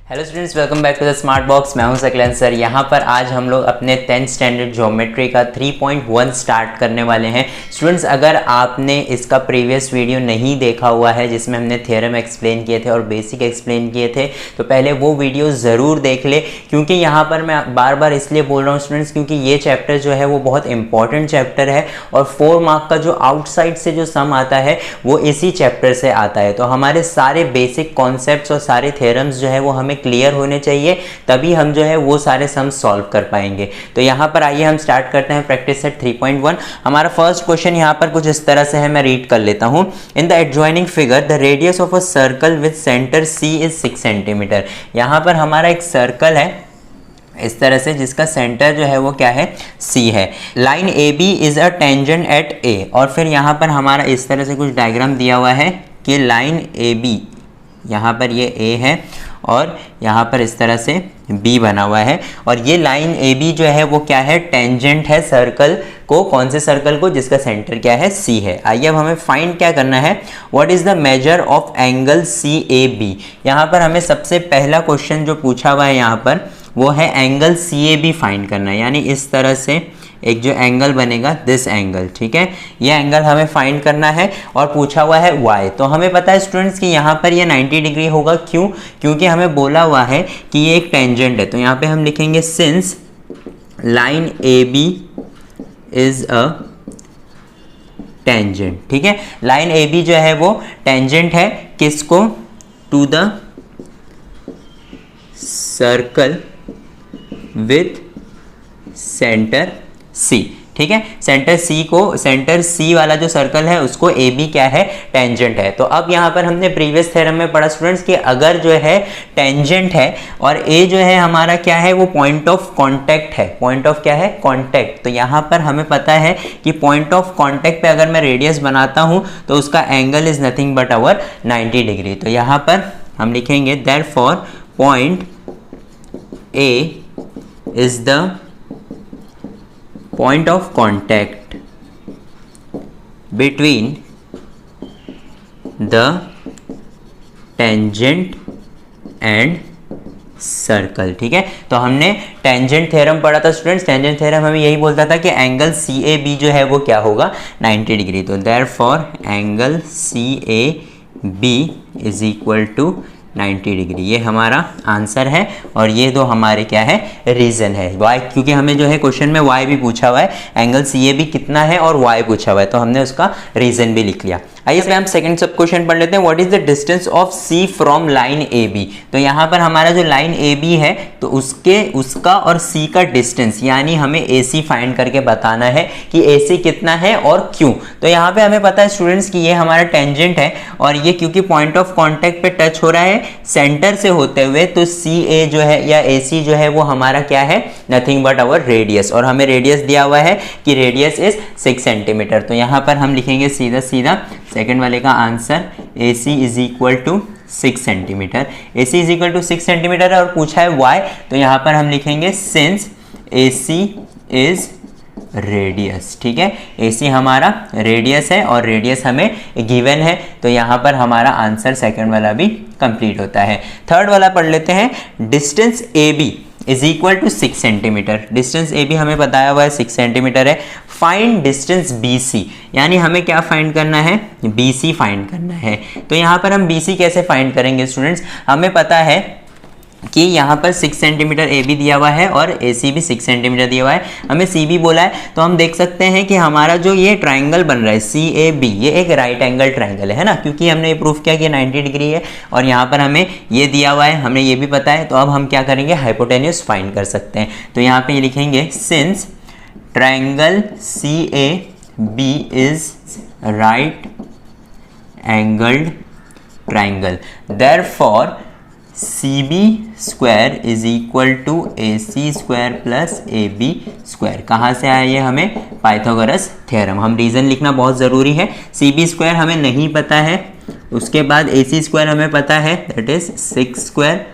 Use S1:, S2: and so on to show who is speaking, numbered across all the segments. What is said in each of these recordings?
S1: Hello students, welcome back to the smart box. मैं हूं सकलन सर। यहाँ पर आज हम लोग अपने 10th स्टैंडर्ड ज्योमेट्री का 3.1 स्टार्ट करने वाले हैं। स्टूडेंट्स, अगर आपने इसका प्रीवियस वीडियो नहीं देखा हुआ है जिसमें हमने थ्योरम एक्सप्लेन किए थे और बेसिक एक्सप्लेन किए थे, तो पहले वो वीडियो ज़रूर देख ले, क्योंकि यहाँ पर मैं बार बार इसलिए बोल रहा हूँ स्टूडेंट्स, क्योंकि ये चैप्टर जो है वो बहुत इंपॉर्टेंट चैप्टर है और 4 मार्क का जो आउटसाइड से जो सम आता है वो इसी चैप्टर से आता है। तो हमारे सारे बेसिक कॉन्सेप्ट्स और सारे थ्योरम्स जो है वो हमें क्लियर होने चाहिए, तभी हम जो है वो सारे सम सॉल्व कर पाएंगे। तो यहाँ पर आइए हम स्टार्ट करते हैं प्रैक्टिस सेट 3.1। हमारा फर्स्ट क्वेश्चन यहाँ पर कुछ इस तरह से है, मैं रीड कर लेता हूँ। In the adjoining figure the radius of a circle with centre C is 6 centimetre. यहाँ पर हमारा एक सर्कल है इस तरह से जिसका सेंटर जो है वो क्या है, C है। Line AB is a tangent at A, और फिर यहाँ पर हमारा इस तरह से कुछ डायग्राम दिया हुआ है कि लाइन AB, यहाँ पर ये A है और यहाँ पर इस तरह से B बना हुआ है, और ये लाइन AB जो है वो क्या है, टेंजेंट है सर्कल को। कौन से सर्कल को? जिसका सेंटर क्या है, C है। आइए अब हमें फाइंड क्या करना है, what is the measure of angle CAB। यहाँ पर हमें सबसे पहला क्वेश्चन जो पूछा हुआ है यहाँ पर वो है एंगल CAB फाइंड करना है, यानी इस तरह से एक जो एंगल बनेगा, दिस एंगल, ठीक है, ये एंगल हमें फाइंड करना है और पूछा हुआ है y। तो हमें पता है स्टूडेंट्स कि यहाँ पर ये 90 डिग्री होगा। क्यों? क्योंकि हमें बोला हुआ है कि ये एक टेंजेंट है। तो यहाँ पे हम लिखेंगे since line AB is a tangent, ठीक है। लाइन AB जो है वो टेंजेंट है किसको? To the circle with centre C, ठीक है। सेंटर C वाला जो सर्कल है उसको AB क्या है, टेंजेंट है। तो अब यहाँ पर हमने प्रीवियस थ्योरम में पढ़ा स्टूडेंट्स कि अगर जो है टेंजेंट है और A जो है हमारा क्या है, वो पॉइंट ऑफ कांटेक्ट है। पॉइंट ऑफ क्या है, कांटेक्ट। तो यहाँ पर हमें पता है कि पॉइंट ऑफ कांटेक्ट पे अगर मैं रेडियस बनाता हूँ तो उसका angle is nothing but our 90 degree. तो यहाँ पर हम लिखेंगे therefore point A is the point of contact between the tangent and circle, ठीक है। तो हमने टेंजेंट थ्योरम पढ़ा था स्टूडेंट्स। टेंजेंट थ्योरम हमें यही बोलता था कि एंगल CAB जो है वो क्या होगा, 90 डिग्री। तो therefore angle CAB is equal to 90 degree. ये हमारा आंसर है और ये दो हमारे क्या है, रीजन है। y, क्योंकि हमें जो है क्वेश्चन में y भी पूछा हुआ है, एंगल CAB कितना है और y पूछा हुआ है, तो हमने उसका रीजन भी लिख लिया। आइए हम सेकंड सब क्वेश्चन पढ़ लेते हैं। What is the distance of C from line AB। तो यहाँ पर हमारा जो लाइन AB है तो उसका और C का डिस्टेंस, यानी हमें AC फाइंड करके बताना है कि AC कितना है और क्यों। तो यहाँ पे हमें पता है स्टूडेंट्स कि ये हमारा टेंजेंट है और ये क्योंकि पॉइंट ऑफ कॉन्टेक्ट पे टच हो रहा है सेंटर से होते हुए, तो CA जो है या AC जो है वो हमारा क्या है, नथिंग बट आवर रेडियस। और हमें रेडियस दिया हुआ है कि रेडियस इज 6 सेंटीमीटर। तो यहाँ पर हम लिखेंगे सीधा सीधा सेकेंड वाले का answer, AC is equal to 6 centimetre. AC is equal to 6 centimetre है और पूछा है y, तो यहाँ पर हम लिखेंगे सिंस AC इज रेडियस, ठीक है। AC हमारा रेडियस है और रेडियस हमें गिवन है, तो यहाँ पर हमारा आंसर सेकंड वाला भी कंप्लीट होता है। थर्ड वाला पढ़ लेते हैं। Distance AB is equal to 6 centimetre. Distance AB हमें बताया हुआ है 6 सेंटीमीटर है। फाइंड डिस्टेंस BC, यानी हमें क्या फाइंड करना है, BC फाइंड करना है। तो यहाँ पर हम BC कैसे फाइंड करेंगे स्टूडेंट्स, हमें पता है कि यहाँ पर 6 सेंटीमीटर AB दिया हुआ है और AC भी 6 सेंटीमीटर दिया हुआ है, हमें CB बोला है। तो हम देख सकते हैं कि हमारा जो ये ट्राइंगल बन रहा है CAB, ये एक राइट एंगल ट्राइंगल है ना, क्योंकि हमने ये प्रूफ किया कि 90 डिग्री है और यहाँ पर हमें ये दिया हुआ है, हमें ये भी पता है। तो अब हम क्या करेंगे, हाइपोटेन्यूज फाइंड कर सकते हैं। तो यहाँ पे ये लिखेंगे since triangle CAB is right angled triangle, therefore CB square is equal to AC square plus AB square. कहाँ से आया ये, हमें पाइथागोरस थ्योरम। हम रीज़न लिखना बहुत ज़रूरी है। CB स्क्वायर हमें नहीं पता है, उसके बाद AC स्क्वायर हमें पता है, that is 6 square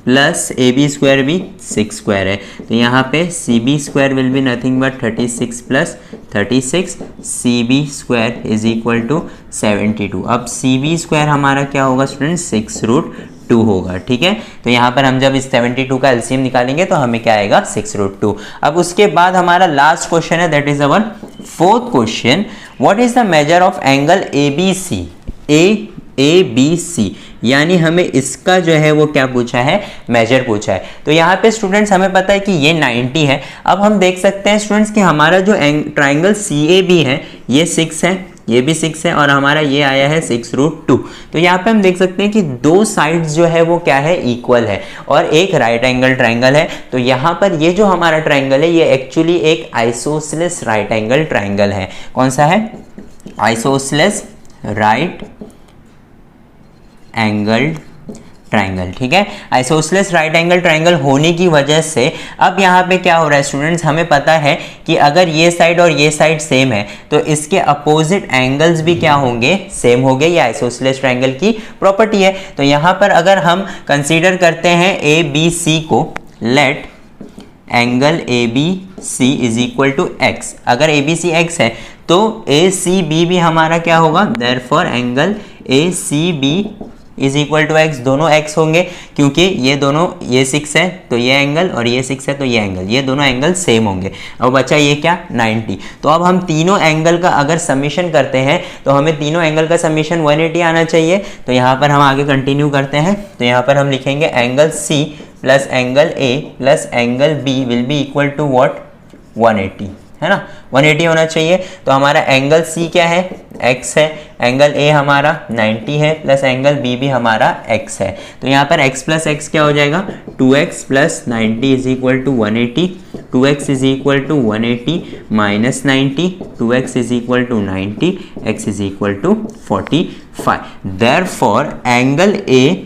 S1: plus AB square भी 6 स्क्वायर है। तो यहाँ पे CB square will be nothing but 36 plus 36, CB square is equal to 72। अब CB स्क्वायर हमारा क्या होगा स्टूडेंट, 6 रूट 2 होगा, ठीक है। तो यहाँ पर हम जब इस 72 का एलसीएम निकालेंगे तो हमें क्या आएगा 6√2। अब उसके बाद हमारा लास्ट क्वेश्चन है, that is our fourth question, what is the measure of angle ABC, ABC, यानी हमें इसका जो है वो क्या पूछा है, मेजर पूछा है। तो यहाँ पे स्टूडेंट्स हमें पता है कि ये 90 है। अब हम देख सकते हैं स्टूडेंट्स कि हमारा जो ट्राइंगल CAB है ये 6 है, ये भी 6 है, और हमारा ये आया है 6√2। तो यहाँ पे हम देख सकते हैं कि दो साइड्स जो है वो क्या है, इक्वल है, और एक राइट एंगल ट्राइंगल है। तो यहाँ पर ये जो हमारा ट्राइंगल है ये एक्चुअली एक आइसोसेलेस राइट एंगल ट्राइंगल है। कौन सा है, आइसोसेलेस राइट एंगल ट्राइंगल, ठीक है। आइसोसेलेस राइट एंगल ट्राइंगल होने की वजह से अब यहाँ पे क्या हो रहा है स्टूडेंट्स, हमें पता है कि अगर ये साइड और ये साइड सेम है तो इसके अपोजिट एंगल्स भी क्या होंगे, सेम होंगे। ये आइसोसेलेस ट्राइंगल की प्रॉपर्टी है। तो यहाँ पर अगर हम कंसीडर करते हैं ABC को, let angle ABC is equal to x, अगर ABC x है तो ACB भी हमारा क्या होगा, therefore angle ACB is equal to x, दोनों x होंगे क्योंकि ये दोनों, ये 6 है तो ये एंगल, और ये 6 है तो ये एंगल, ये दोनों एंगल सेम होंगे। अब बचा ये क्या, 90। तो अब हम तीनों एंगल का अगर समीशन करते हैं तो हमें तीनों एंगल का समीशन 180 आना चाहिए। तो यहाँ पर हम आगे कंटिन्यू करते हैं। तो यहाँ पर हम लिखेंगे angle C plus angle A plus angle B will be equal to what, 180, है ना, 180 होना चाहिए। तो हमारा एंगल C क्या है, x है, एंगल A हमारा 90 है, प्लस एंगल B भी हमारा x है। तो यहाँ पर x प्लस x क्या हो जाएगा, 2x plus 90 is equal to 180, 2x is equal to 180 minus 90, 2x is equal to 90, x is equal to 45। Therefore angle ABC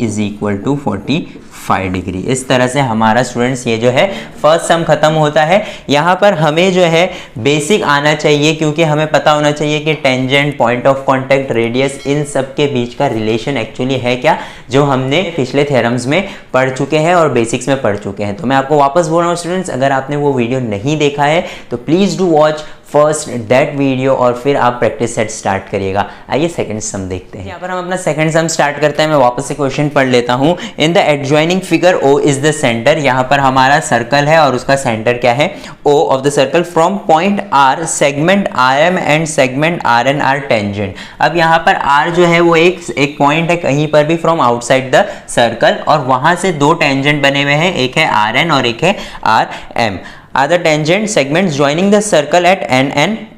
S1: is equal to 45 degree. इस तरह से हमारा स्टूडेंट्स ये जो है फर्स्ट सम खत्म होता है। यहाँ पर हमें जो है बेसिक आना चाहिए, क्योंकि हमें पता होना चाहिए कि tangent, point of contact, radius, इन सब के बीच का रिलेशन एक्चुअली है क्या, जो हमने पिछले थ्योरम्स में पढ़ चुके हैं और बेसिक्स में पढ़ चुके हैं। तो मैं आपको वापस बोल रहा हूँ स्टूडेंट्स, अगर आपने वो वीडियो नहीं देखा है तो please do watch first that video और फिर आप प्रैक्टिस सेट स्टार्ट करिएगा। आइए सेकंड सम देखते हैं। यहाँ पर हम अपना सेकंड सम स्टार्ट करते हैं। मैं वापस से क्वेश्चन पढ़ लेता हूँ। In the adjoining figure O is the centre, यहाँ पर हमारा सर्कल है और उसका सेंटर क्या है, O of the circle, from point R segment RM and segment RN are tangent. अब यहाँ पर R जो है वो एक पॉइंट है कहीं पर भी फ्रॉम आउटसाइड द सर्कल, और वहां से दो टेंजेंट बने हुए हैं, एक है RN और एक है RM। Are the tangent segments joining the circle at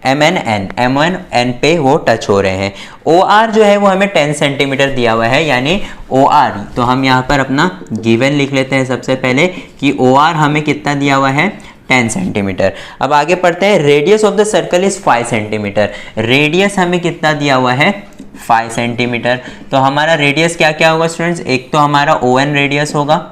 S1: M1N पे वो टच हो रहे हैं। OR जो है वो हमें 10 सेंटीमीटर दिया हुआ है, यानी OR, तो हम यहाँ पर अपना गिवन लिख लेते हैं सबसे पहले कि OR हमें कितना दिया हुआ है, 10 सेंटीमीटर। अब आगे पढ़ते हैं। Radius of the circle is 5 centimetre. Radius हमें कितना दिया हुआ है, 5 सेंटीमीटर। तो हमारा रेडियस क्या क्या होगा स्टूडेंट्स, एक तो हमारा ON रेडियस होगा,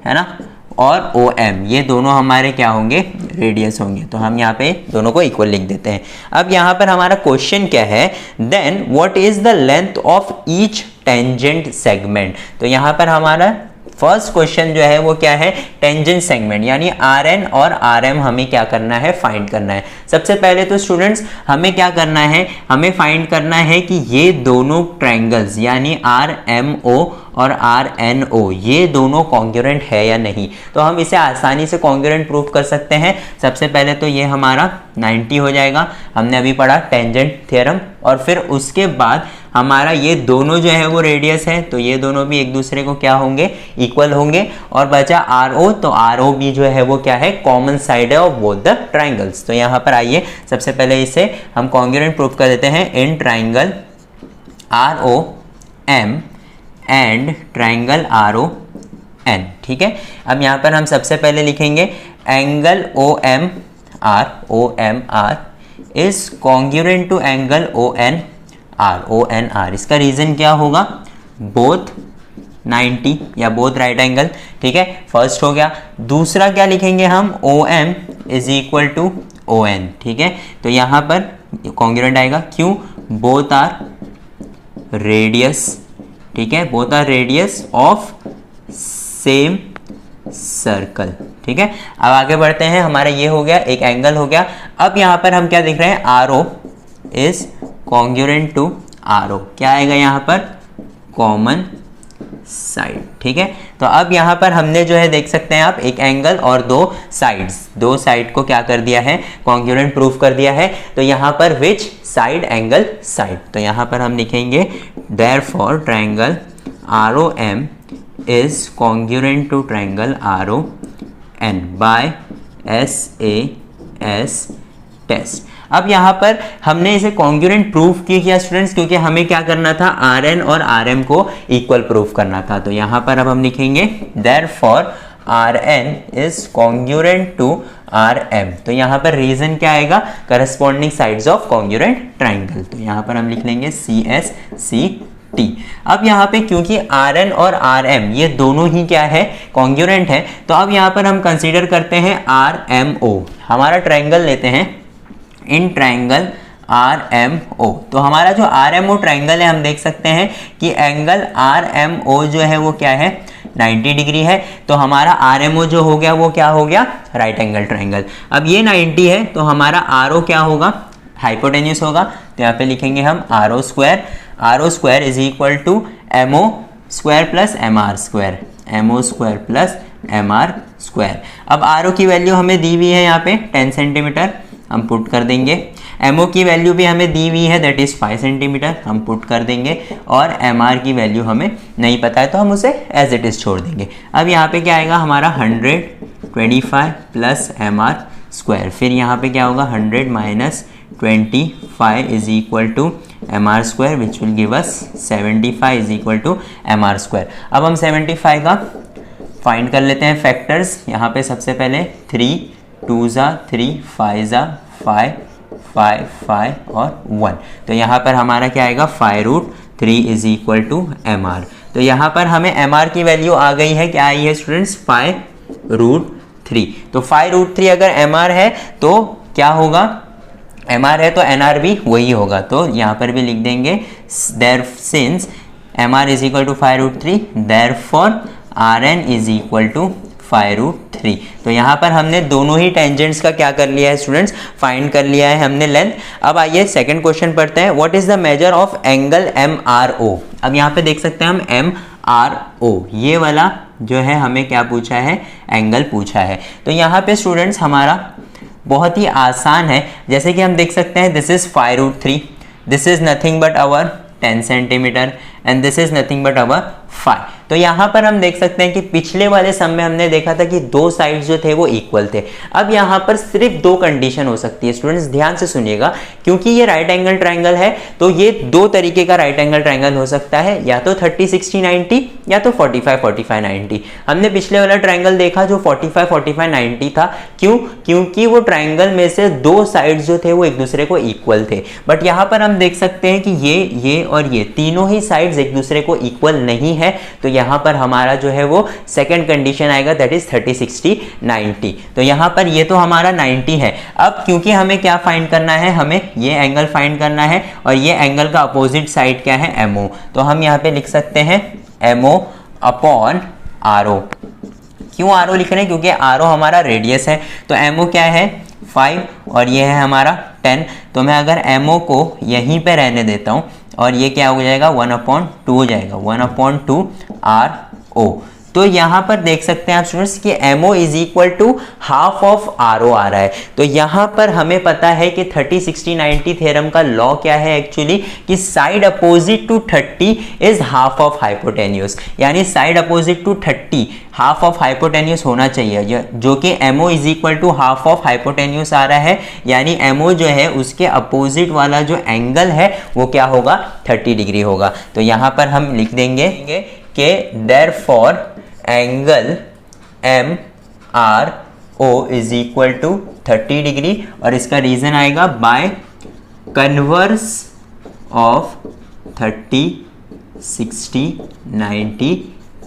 S1: है ना, और OM, ये दोनों हमारे क्या होंगे, रेडियस होंगे। तो हम यहाँ पे दोनों को इक्वल लिख देते हैं। अब यहाँ पर हमारा क्वेश्चन क्या है, then what is the length of each tangent segment. तो यहाँ पर हमारा फर्स्ट क्वेश्चन जो है वो क्या है, टेंजेंट सेगमेंट, यानी RN और RM हमें क्या करना है, फाइंड करना है। सबसे पहले तो स्टूडेंट्स हमें क्या करना है, हमें फाइंड करना है कि ये दोनों ट्रायंगल्स यानी RMO और RNO ये दोनों कॉन्ग्रुएंट है या नहीं। तो हम इसे आसानी से कॉन्ग्रुएंट प्रूव कर सकते हैं। सबसे पहले तो ये हमारा 90 हो जाएगा, हमने अभी पढ़ा टेंजेंट थ्योरम, और फिर उसके बाद हमारा ये दोनों जो है वो रेडियस है, तो ये दोनों भी एक दूसरे को क्या होंगे, इक्वल होंगे। और बचा RO, तो RO भी जो है वो क्या है, कॉमन साइड है ऑफ बोथ द ट्रायंगल्स। तो यहाँ पर आइए सबसे पहले इसे हम कॉन्ग्रुएंट प्रूव कर देते हैं in triangle ROM and triangle RON, ठीक है। अब यहाँ पर हम सबसे पहले लिखेंगे angle OMR is congruent to angle ONR। इसका रीजन क्या होगा, बोथ 90 या बोथ राइट एंगल, ठीक है, फर्स्ट हो गया। दूसरा क्या लिखेंगे हम, OM is equal to ON, ठीक है। तो यहाँ पर कॉन्ग्रुएंट आएगा, क्यों, बोथ आर रेडियस, ठीक है, both are radius of same circle, ठीक है। अब आगे बढ़ते हैं, हमारा ये हो गया, एक एंगल हो गया। अब यहाँ पर हम क्या देख रहे हैं, RO is congruent to RO, क्या आएगा यहाँ पर, कॉमन साइड। ठीक है, तो अब यहाँ पर हमने जो है देख सकते हैं आप एक एंगल और दो साइड को क्या कर दिया है, कॉन्ग्रुएंट प्रूफ कर दिया है। तो यहाँ पर विच साइड, एंगल साइड, तो यहाँ पर हम लिखेंगे therefore triangle ROM is congruent to triangle RON by SAS test. अब यहाँ पर हमने इसे कॉन्ग्रुएंट प्रूफ किया स्टूडेंट्स, क्योंकि हमें क्या करना था, RN और RM को इक्वल प्रूफ करना था। तो यहाँ पर अब हम लिखेंगे therefore RN is congruent to RM। तो यहाँ पर रीजन क्या आएगा, corresponding sides of congruent triangle. तो यहाँ पर हम लिख लेंगे CSCT। अब यहाँ पे क्योंकि RN और RM ये दोनों ही क्या है, कॉन्ग्रुएंट है, तो अब यहाँ पर हम कंसीडर करते हैं RMO। हमारा ट्राइंगल लेते हैं इन ट्राइंगल RMO। तो हमारा जो RMO ट्राइंगल है, हम देख सकते हैं कि एंगल RMO जो है वो क्या है, 90 डिग्री है। तो हमारा RMO जो हो गया वो क्या हो गया, राइट एंगल ट्राइंगल। अब ये 90 है तो हमारा RO क्या होगा, हाइपोटेन्यूस होगा। तो यहाँ पे लिखेंगे हम RO square is equal to MO square plus MR square, MO square plus MR square. अब RO की वैल्यू हमें दी हुई है यहाँ पे 10 सेंटीमीटर, हम पुट कर देंगे। MO की वैल्यू भी हमें दी हुई है, दैट इज़ 5 सेंटीमीटर, हम पुट कर देंगे। और MR की वैल्यू हमें नहीं पता है तो हम उसे एज इट इज़ छोड़ देंगे। अब यहाँ पे क्या आएगा हमारा 125 प्लस MR स्क्वायर, फिर यहाँ पे क्या होगा 100 minus 25 is equal to MR square which will give us 75 is equal to MR square. अब हम 75 का फाइंड कर लेते हैं फैक्टर्स। यहाँ पे सबसे पहले 3 2 ज़ा 3 5 ज़ा 5 5 5 और 1। तो यहाँ पर हमारा क्या आएगा 5√3 इज इक्वल टू MR। तो यहाँ पर हमें MR की वैल्यू आ गई है, क्या आई है स्टूडेंट्स, 5√3। तो 5√3 अगर MR है तो क्या होगा, MR है तो NR भी वही होगा। तो यहाँ पर भी लिख देंगे since MR is equal to 5√3 therefore RN is equal to 5√3। तो यहाँ पर हमने दोनों ही टेंजेंट्स का क्या कर लिया है स्टूडेंट्स, फाइंड कर लिया है हमने लेंथ। अब आइए सेकंड क्वेश्चन पढ़ते हैं। What is the measure of angle MRO। अब यहाँ पे देख सकते हैं हम MRO, ये वाला जो है हमें क्या पूछा है, एंगल पूछा है। तो यहाँ पे स्टूडेंट्स हमारा बहुत ही आसान है, जैसे कि हम देख सकते हैं this is 5√3, this is nothing but our 10 centimetre and this is nothing but our 5। तो यहाँ पर हम देख सकते हैं कि पिछले वाले सम में हमने देखा था कि दो साइड्स जो थे वो इक्वल थे। अब यहाँ पर सिर्फ दो कंडीशन हो सकती है स्टूडेंट्स, ध्यान से सुनिएगा, क्योंकि ये राइट एंगल ट्राइंगल है तो ये दो तरीके का राइट एंगल ट्राइंगल हो सकता है, या तो 30 60 90 या तो 45 45 90। हमने पिछले वाला ट्राइंगल देखा जो 45 45 90 था, क्यों, क्योंकि वो ट्राइंगल में से दो साइड्स जो थे वो एक दूसरे को इक्वल थे। बट यहाँ पर हम देख सकते हैं कि ये और ये तीनों ही साइड्स एक दूसरे को इक्वल नहीं है। तो यहाँ पर हमारा जो है वो सेकंड कंडीशन आएगा, दैट इज 30 60 90। तो यहाँ पर ये तो हमारा 90 है। अब क्योंकि हमें क्या फाइंड करना है, हमें ये एंगल फाइंड करना है और ये एंगल का अपोजिट साइड क्या है, MO। तो हम यहाँ पे लिख सकते हैं MO अपॉन RO। क्यों RO लिख रहे हैं, क्योंकि RO हमारा रेडियस है। तो MO क्या है 5 और ये है हमारा 10। तो मैं अगर MO को यहीं पे रहने देता हूँ और ये क्या हो जाएगा 1/2 हो जाएगा, 1/2 RO। तो यहाँ पर देख सकते हैं आप स्टूडेंट्स कि MO is equal to half of RO आ रहा है। तो यहाँ पर हमें पता है कि 30 60 90 थ्योरम का लॉ क्या है एक्चुअली, कि side opposite to 30 is half of hypotenuse, यानी side opposite to 30 half of hypotenuse होना चाहिए, जो कि MO is equal to half of hypotenuse आ रहा है, यानी MO जो है उसके अपोजिट वाला जो एंगल है वो क्या होगा 30 डिग्री होगा। तो यहाँ पर हम लिख देंगे कि therefore angle MRO is equal to 30 degree, और इसका रीजन आएगा बाय कन्वर्स ऑफ 30 60 90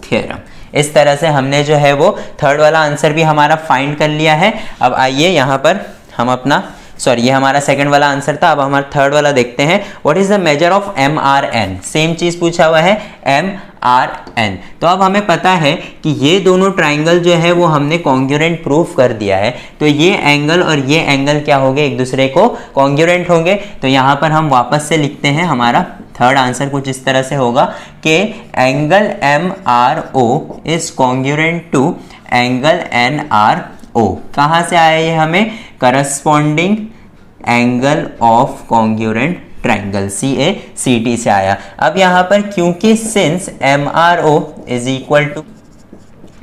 S1: थ्योरम। इस तरह से हमने जो है वो थर्ड वाला आंसर भी हमारा फाइंड कर लिया है। अब आइए यहाँ पर हम अपना ये हमारा सेकंड वाला आंसर था, अब हमारा थर्ड वाला देखते हैं। What is the measure of MRN। Same चीज पूछा हुआ है MRN। तो अब हमें पता है कि ये दोनों ट्राइंगल जो है वो हमने कॉन्ग्रुएंट प्रूफ कर दिया है। तो ये एंगल और ये एंगल क्या होंगे, एक दूसरे को कॉन्ग्रुएंट होंगे। तो यहाँ पर हम वापस से लिखते हैं हमारा थर्ड आंसर कुछ इस तरह से होगा कि angle MRO is congruent to angle NRO। कहाँ से आया ये हमें? Corresponding angle of congruent triangle CACT से आया। अब यहाँ पर क्योंकि since MRO is equal to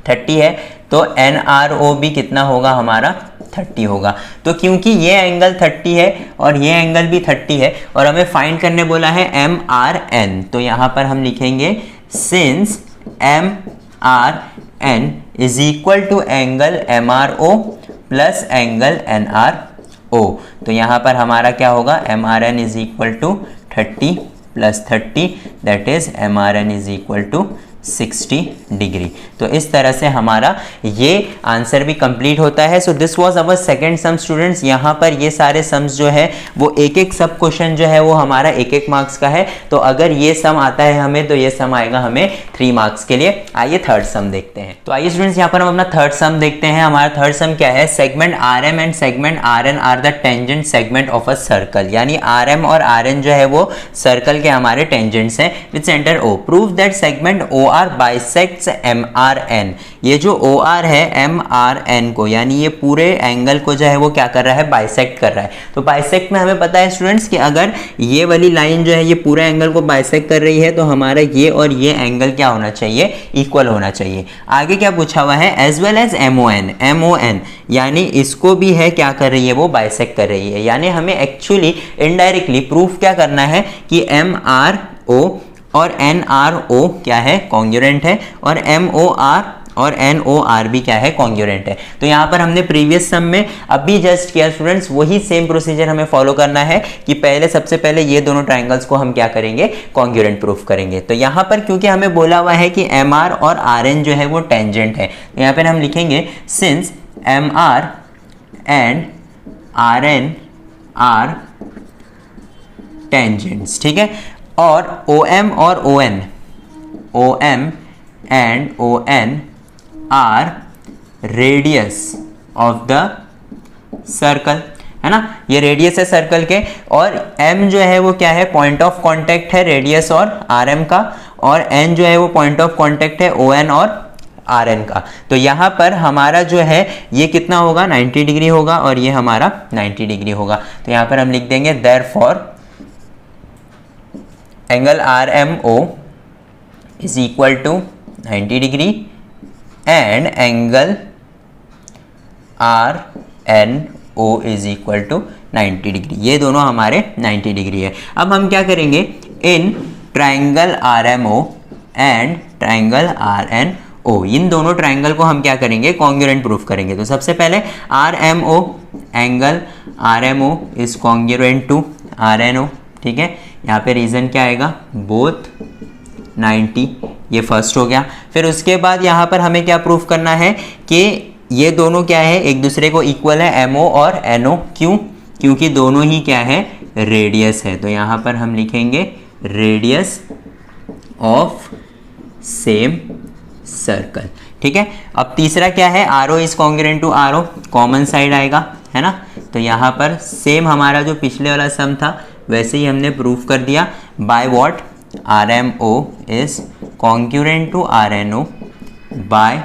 S1: 30 है तो NRO भी कितना होगा हमारा? 30 होगा। तो क्योंकि ये एंगल 30 है और ये एंगल भी 30 है और हमें फाइंड करने बोला है MRN, तो यहाँ पर हम लिखेंगे since MRN is equal to angle MRO plus angle NRO। तो यहाँ पर हमारा क्या होगा? MRN is equal to 30 plus 30 that is MRN is equal to 60 degree. तो इस तरह से हमारा ये आंसर भी कंप्लीट होता है। So this was our second sum students. यहाँ पर ये सारे सम्स जो है वो एक एक सब क्वेश्चन जो है वो हमारा एक एक मार्क्स का है। तो अगर ये सम आता है हमें तो ये सम आएगा हमें 3 मार्क्स के लिए। आइए थर्ड सम देखते हैं। तो आइए स्टूडेंट्स यहाँ पर हम अपना थर्ड सम देखते हैं। हमारा थर्ड सम क्या है? Segment RM and segment RN are the tangent segment of a circle. यानी RM और RN जो है वो सर्कल के हमारे टेंजेंट्स हैं with centre O। Prove that segment OR bisects MRN। ये जो OR है MRN को यानी ये पूरे एंगल को जो है वो क्या कर रहा है? बाइसेक्ट कर रहा है। तो बाइसेक्ट में हमें पता है स्टूडेंट्स कि अगर ये वाली लाइन जो है ये पूरे एंगल को बाइसेक्ट कर रही है तो हमारा ये और ये एंगल क्या होना चाहिए? इक्वल होना चाहिए। आगे क्या पूछा हुआ है? एज वेल एज MON यानी इसको भी है क्या कर रही है? वो बाइसेक्ट कर रही है। यानी हमें एक्चुअली इनडायरेक्टली प्रूफ क्या करना है कि MRO और NRO क्या है? कॉन्ग्रुएंट है और MOR और NOR भी क्या है? कॉन्ग्रुएंट है। तो यहाँ पर हमने प्रीवियस सम में अभी जस्ट किया स्टूडेंट्स, वही सेम प्रोसीजर हमें फॉलो करना है कि पहले सबसे पहले ये दोनों ट्राइंगल्स को हम क्या करेंगे? कॉन्ग्रुएंट प्रूफ करेंगे। तो यहाँ पर क्योंकि हमें बोला हुआ है कि MR और RN जो है वो टेंजेंट है, तो यहाँ पर हम लिखेंगे since MR and RN are tangents. ठीक है। और OM और OM and ON are radius of the circle, है ना? ये रेडियस है सर्कल के। और M जो है वो क्या है? पॉइंट ऑफ कांटेक्ट है रेडियस और RM का। और N जो है वो पॉइंट ऑफ कांटेक्ट है ON और RN का। तो यहाँ पर हमारा जो है ये कितना होगा? 90 डिग्री होगा और ये हमारा 90 डिग्री होगा। तो यहाँ पर हम लिख देंगे therefore angle RMO is equal to 90 degree and angle RNO is equal to 90 degree. ये दोनों हमारे 90 डिग्री है। अब हम क्या करेंगे? In triangle RMO and triangle RNO, इन दोनों ट्राइंगल को हम क्या करेंगे? कॉन्ग्रुएंट प्रूफ करेंगे। तो सबसे पहले RMO, angle RMO is congruent to RNO। ठीक है। यहाँ पे रीजन क्या आएगा? बोथ 90, ये फर्स्ट हो गया। फिर उसके बाद यहाँ पर हमें क्या प्रूफ करना है कि ये दोनों क्या है? एक दूसरे को इक्वल है, MO और NO। क्यों? क्योंकि दोनों ही क्या है? रेडियस है। तो यहाँ पर हम लिखेंगे रेडियस ऑफ सेम सर्कल। ठीक है। अब तीसरा क्या है? RO is congruent to RO, common side आएगा, है ना? तो यहाँ पर सेम हमारा जो पिछले वाला सम था वैसे ही हमने प्रूफ कर दिया by what? RMO is congruent to RNO by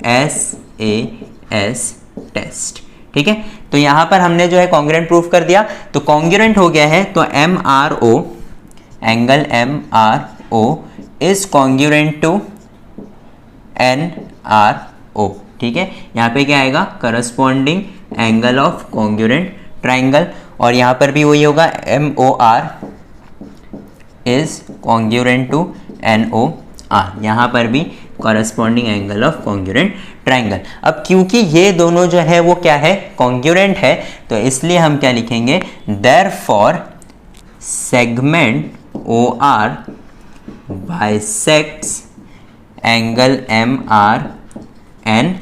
S1: SAS test. ठीक है। तो यहाँ पर हमने जो है कॉन्ग्रुएंट प्रूफ कर दिया। तो कॉन्ग्रुएंट हो गया है तो MRO, angle MRO is congruent to NRO। ठीक है। यहाँ पे क्या आएगा? Corresponding angle of congruent triangle. और यहाँ पर भी वही होगा, MOR is congruent to NOR। यहाँ पर भी corresponding angle of congruent triangle. अब क्योंकि ये दोनों जो है वो क्या है? कॉन्ग्रुएंट है, तो इसलिए हम क्या लिखेंगे? Therefore segment OR bisects angle MRN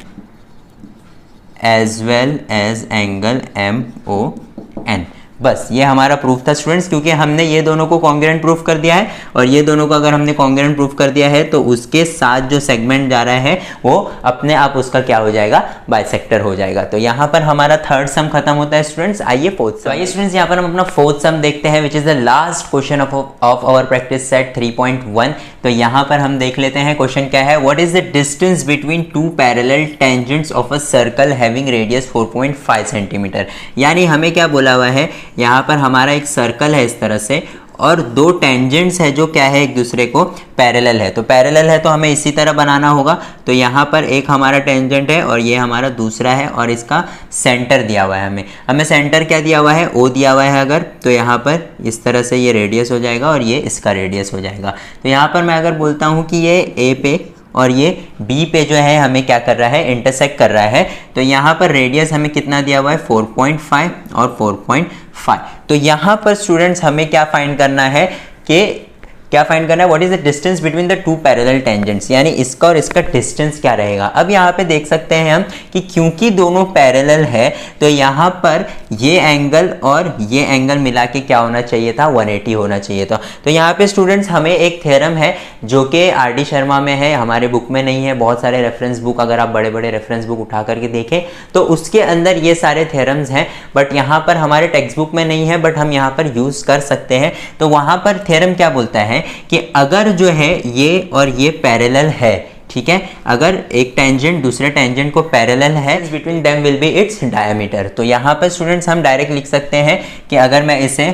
S1: as well as angle MON। बस ये हमारा प्रूफ था स्टूडेंट्स, क्योंकि हमने ये दोनों को कॉन्ग्रुएंट प्रूफ कर दिया है और ये दोनों को अगर हमने कॉन्ग्रुएंट प्रूफ कर दिया है तो उसके साथ जो सेगमेंट जा रहा है वो अपने आप उसका क्या हो जाएगा, बाइसेक्टर हो जाएगा। तो यहाँ पर हमारा थर्ड सम खत्म होता है स्टूडेंट्स। आइए फोर्थ सम। आइए स्टूडेंट्स यहाँ पर हम अपना फोर्थ सम देखते हैं, which is the last question of our practice set 3.1। तो यहाँ पर हम देख लेते हैं क्वेश्चन क्या है। What is the distance between two parallel tangents of a circle having radius 4.5 centimetre. यानी हमें क्या बोला हुआ है, यहाँ पर हमारा एक सर्कल है इस तरह से और दो टेंजेंट्स है जो क्या है, एक दूसरे को पैरेलल है। तो पैरेलल है तो हमें इसी तरह बनाना होगा। तो यहाँ पर एक हमारा टेंजेंट है और ये हमारा दूसरा है और इसका सेंटर दिया हुआ है। हमें सेंटर क्या दिया हुआ है, ओ दिया हुआ है अगर, तो यहाँ पर इस तरह से ये रेडियस हो जाएगा और ये इसका रेडियस हो जाएगा। तो यहाँ पर मैं अगर बोलता हूँ कि ये ए पे और ये बी पे जो है हमें क्या कर रहा है, इंटरसेक्ट कर रहा है। तो यहाँ पर रेडियस हमें कितना दिया हुआ है, 4.5 और 4.5। तो यहाँ पर स्टूडेंट्स हमें क्या फाइंड करना है कि क्या फाइंड करना है, what is the distance between the two parallel tangents, यानी इसका और इसका डिस्टेंस क्या रहेगा। अब यहाँ पे देख सकते हैं हम कि क्योंकि दोनों पैरेलल है तो यहाँ पर ये एंगल और ये एंगल मिला के क्या होना चाहिए था, 180 होना चाहिए था। तो यहाँ पे स्टूडेंट्स हमें एक थ्योरम है जो कि आर.डी. शर्मा में है, हमारे बुक में नहीं है। बहुत सारे रेफरेंस बुक, अगर आप बड़े बड़े रेफरेंस बुक उठा करके देखें तो उसके अंदर ये सारे थ्योरम्स हैं, बट यहाँ पर हमारे टेक्स्ट बुक में नहीं है, बट हम यहाँ पर यूज कर सकते हैं। तो वहाँ पर थ्योरम क्या बोलता है कि अगर जो है ये और ये पैरेलल है, ठीक है, अगर एक टेंजेंट दूसरे टेंजेंट को पैरेलल है, between them will be its diameter. तो यहाँ पर स्टूडेंट्स हम डायरेक्ट लिख सकते हैं कि अगर मैं इसे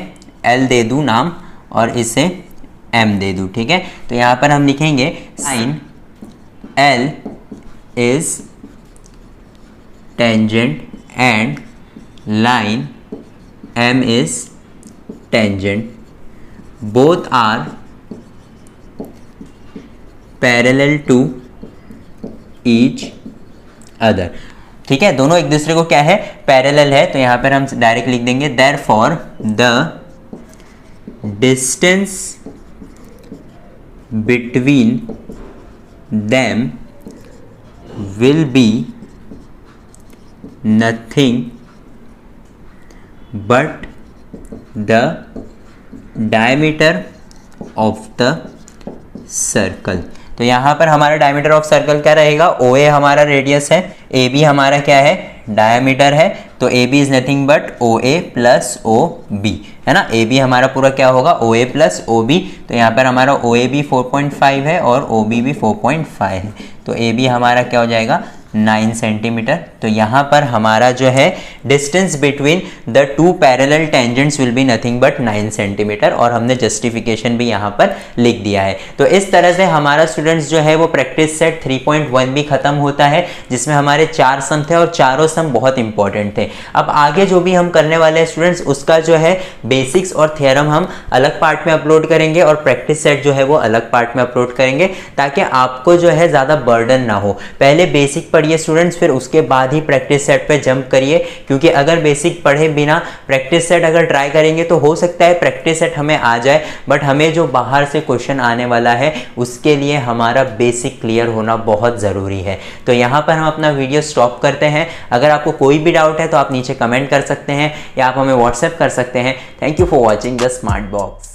S1: L दे दूँ नाम और इसे M दे दूँ, ठीक है, तो यहाँ पर हम लिखेंगे since L is tangent and line M is tangent, both are parallel to each other. ठीक है, दोनों एक दूसरे को क्या है, पैरेलल है। तो यहां पर हम डायरेक्ट लिख देंगे therefore the distance between them will be nothing but the diameter of the circle. तो यहाँ पर हमारा डायमीटर ऑफ सर्कल क्या रहेगा, ओ ए हमारा रेडियस है, ए बी हमारा क्या है, डायमीटर है। तो A B is nothing but O A plus O B, है ना। ए बी हमारा पूरा क्या होगा, ओ ए प्लस ओ बी। तो यहाँ पर हमारा ओ ए बी 4.5 है और ओ बी भी 4.5 है। तो ए बी हमारा क्या हो जाएगा, 9 सेंटीमीटर। तो यहाँ पर हमारा जो है distance between the two parallel tangents will be nothing but 9 centimetre, और हमने जस्टिफिकेशन भी यहाँ पर लिख दिया है। तो इस तरह से हमारा स्टूडेंट्स जो है वो प्रैक्टिस सेट 3.1 भी खत्म होता है, जिसमें हमारे 4 सम थे और चारों सम बहुत इंपॉर्टेंट थे। अब आगे जो भी हम करने वाले हैं स्टूडेंट्स, उसका जो है बेसिक्स और थ्योरम हम अलग पार्ट में अपलोड करेंगे और प्रैक्टिस सेट जो है वो अलग पार्ट में अपलोड करेंगे, ताकि आपको जो है ज़्यादा बर्डन ना हो। पहले बेसिक पढ़िए स्टूडेंट्स, फिर उसके बाद ही प्रैक्टिस सेट पे जंप करिए, क्योंकि अगर बेसिक पढ़े बिना प्रैक्टिस सेट अगर ट्राई करेंगे तो हो सकता है प्रैक्टिस सेट हमें आ जाए, बट हमें जो बाहर से क्वेश्चन आने वाला है उसके लिए हमारा बेसिक क्लियर होना बहुत ज़रूरी है। तो यहाँ पर हम अपना वीडियो स्टॉप करते हैं। अगर आपको कोई भी डाउट है तो आप नीचे कमेंट कर सकते हैं या आप हमें व्हाट्सएप कर सकते हैं। Thank you for watching the smart box.